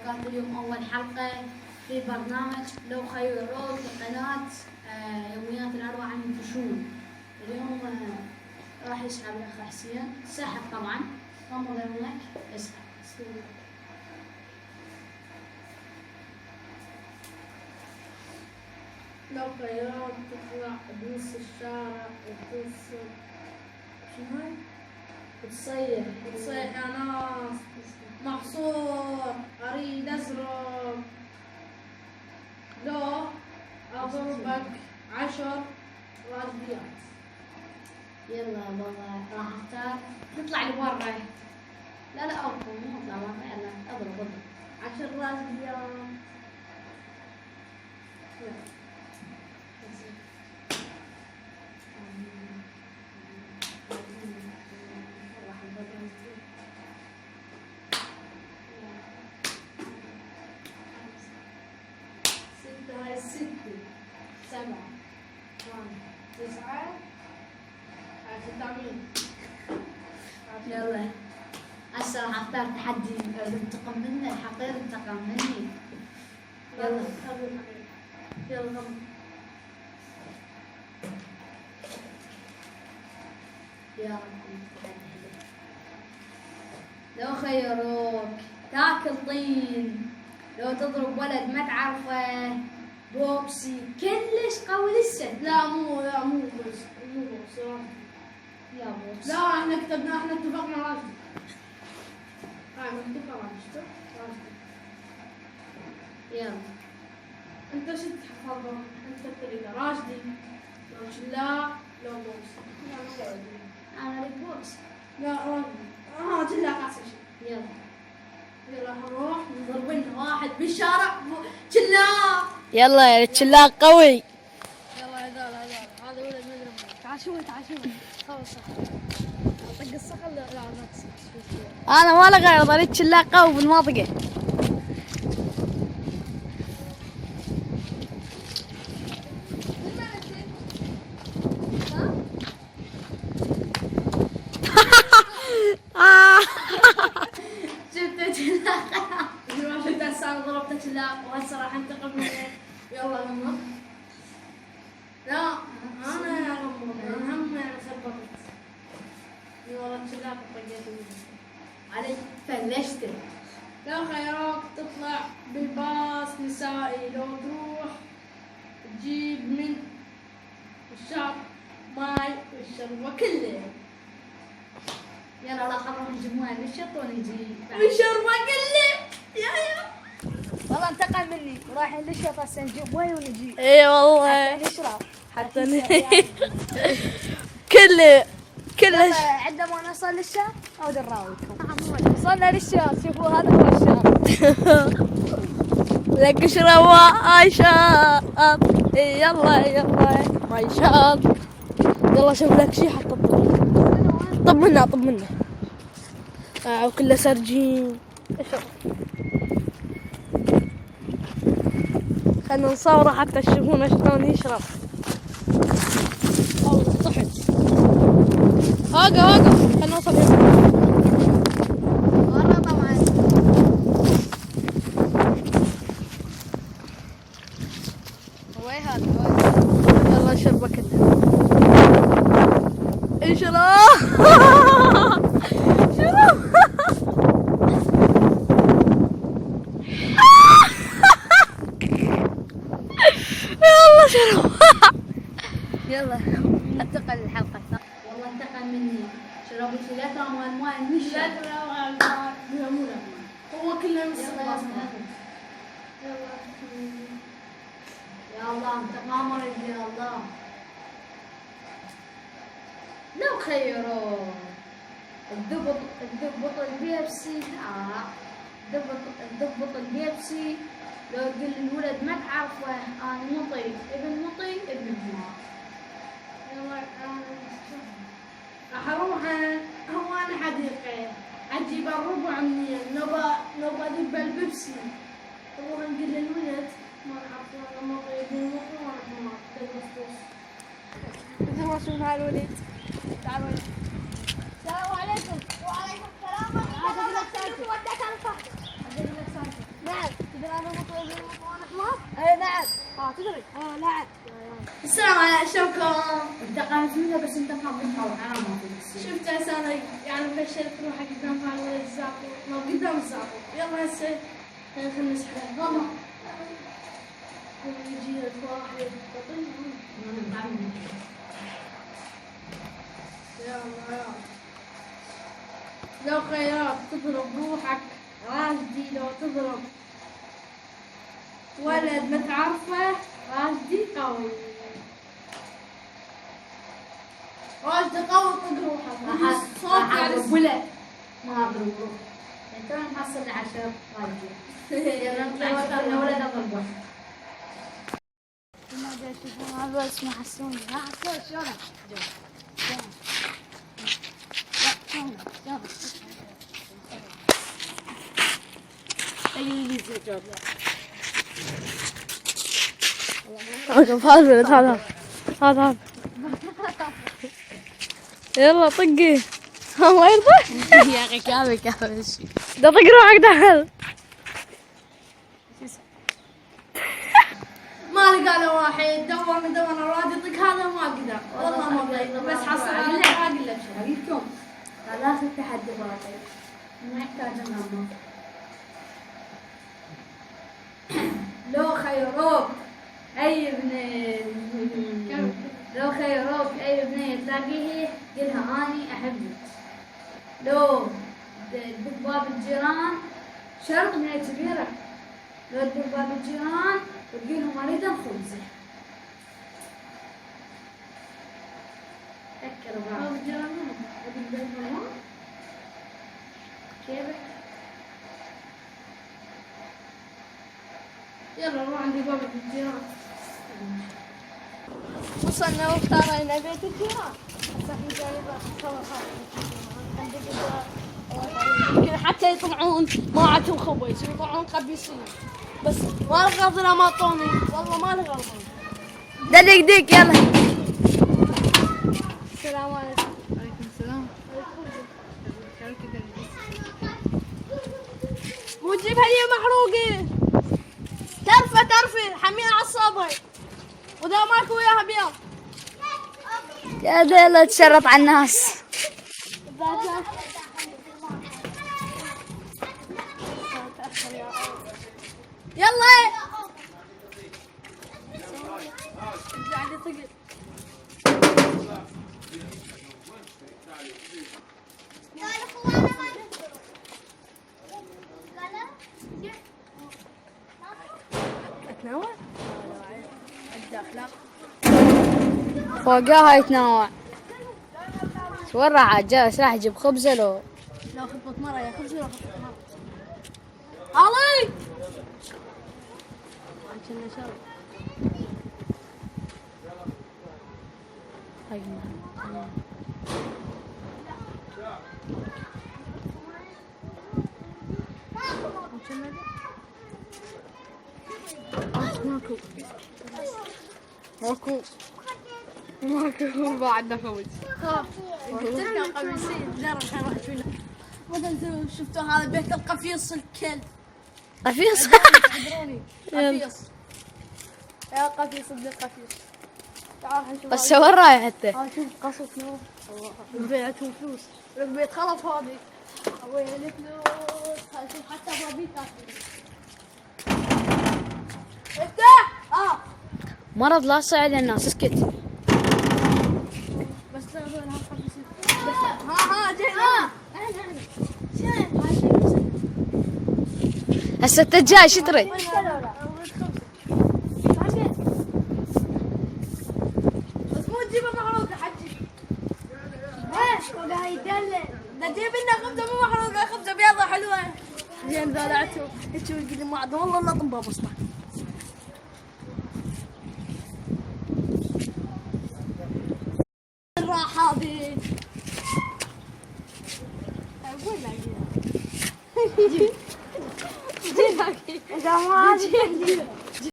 كانت اليوم أول حلقة في برنامج لو خيروك قناة يوميات الأروع عن الفشول. اليوم راح يسحب الأخ حسين، سحب طبعا، غمض عيونك، اسحب. لو خيروك تطلع بنص الشارع وتصير شنو هاي؟ تصيح يا ناس، محصور اريد ازرق، لو اضربك 10 راديات. يلا والله راح اختار تطلع لبرا. لا اوكي مو اطلع برا، يلا اضرب 10 راديات. هاي 6 7 9 يلا هسه راح اختار تحدي انتقم منه، الحقير انتقم مني. يلا يلا يا رب. لو خيروك تاكل طين، لو تضرب ولد ما تعرفه بوكسي كلش قوي لسه. لا مو بوكس يا بوكس. لا احنا اتفقنا راشد. هاي مكتوبة راشد. يلا انت شو تحفظه؟ انت الطريقة راشدي لو شلاق لو بوكس. انا لك بوكس. لا راشدي شلاق احسن شيء. يلا نروح نضرب لنا واحد بالشارع شلاق. يلا يا الشلاق قوي. يلا هذول هذا ولد مدري تعال شوي خلص طق الصقر. لا ما تصير. انا ما له غير ضريت الشلاق قوي بالمنطقه. شفت شلاق. ما شفت هسه انا ضربت شلاق وهسه راح انتقم منك. يلا غمض. لا انا اغمض، انا هم يعني خربطت. والله شلاق طقيت علي فلشت. لو خيروك تطلع بالباص نسائي، لو تروح تجيب من الشعب ماي والشربة كله. يلا راح نروح نجيب مويه نشط ونجي. والشربة كله يا والله انتقم مني وراح نشرب هسه نجيب مويه ونجي. اي والله نشرب حتى كله عندما نوصل للشام او نراويكم. وصلنا للشام، شوفوا هذا هو الشام. لك اشربوا شاب. يلا ما شاب. يلا شوف لك شي حتى طب منه وكله سرجين. خلنا نصوره حتى تشوفونه شلون يشرب. طحت. واقف خلنا نوصل ورا طبعا. وين هذا؟ يلا شربه كله. اشرب. يلا شرب. يلا انتقل للحلقه. والله انتقم مني. شربوا 3 اموال مويه نشط. هو كله نص يلا خلاص. يا الله انت غامر يا الله. لو خيروك تضبط البيبسي. تضبط البيبسي، لو تقول الولد ما تعرفه انا مطي ابن حمار. يلا راح اروح هو انا حديقه اجيب الربع منين نبى ادب البيبسي. نروح نقول للولد ما نعرف انا مطي ابن مطي وانا حمار بالنص. مثل ما شفنا الولد. تعالوا السلام عليكم. وعليكم السلام ورحمه الله وبركاته. ودك الفحم. نعم اي نعم. تدري؟ نعم. السلام عليكم. انت قامت منها بس انت قامت حرام ما في. شفت انا يعني مبشرك روحك قدام هذا الزاقو، ما قدام الزاقو. يلا هسه خلينا نسحب. والله يجي واحد يلا لو خيرات تضرب روحك راشدي، لو تضرب ولد متعرفه راشدي قوي. راشدي قوي طق روحك. صوت يعني ولد ما اضرب روح. انت نحصل 10 راجل. يلا نطلع انا ولد اضربه. ما ادري يشوفون هذا اسمه حسون. حسون شلونك؟ هذا يلا طقي. ما يرضى يا اخي. كامل ده طق روحك دخل. ما لقى له واحد. دور راد يطق هذا ما قدر والله ما قدر. بس حصل هذا ما قل له شيء. حبيبكم ثلاثة تحدي باطل ما يحتاج نظام. لو خيروك أي بنية لو خيروك أي بنية تلاقيه قلها أني أحبك. لو تدق باب الجيران شرط بنية كبيرة. لو تدق باب الجيران وتقولهم أريد خبزة. فكر بقى. باب الجيران أدق بينهم كيفك؟ يلا روح عندي باب الجيران. وصلنا واختارينا بيت الجيران. يمكن حتى يطلعون ما عندهم خبز يطلعون قبيصين. بس ما له غلط ما طوني والله ما له غلط. دق دق يلا. السلام عليكم. وعليكم السلام. مو تجيب هدية محروقة. ترفي حميها على الصبر. وإذا ماكو وياها بيض. يا ذيلا تشرط على الناس. يلا. فوقها يتنوع. وين راح جالس راح يجيب خبزه لو خطبة مرة يا خبزه لو خطبة مرة. علي كنا شرب. ماكو بعدنا فوز. كان قميصين درب راح تشوفونه. مثلا شفتوا هذا بيت القفيص الكلب. قفيص؟ تحضروني قفيص. يا قفيص ابن القفيص. تعال نشوف. بس وين رايح انت؟ شوف قصة نور. بيعتهم فلوس. البيت خلص فاضي. وين الفلوس؟ شوف حتى بابيك افتح. مرض لا صعد الناس اسكت. بس تاخذونها قفيص. ها جينا. هسه انت جاي شو تريد؟ بس مو تجيبه محروقه حجي. ليش؟ وقاعد يدلع. نجيب لنا خبزه مو محروقه خبزه بيضه حلوه. زين دلعته تشوف يقول لي ما عاد والله لا طنبه بسطه. الراحه هذه. اقول لك يا. جيبك.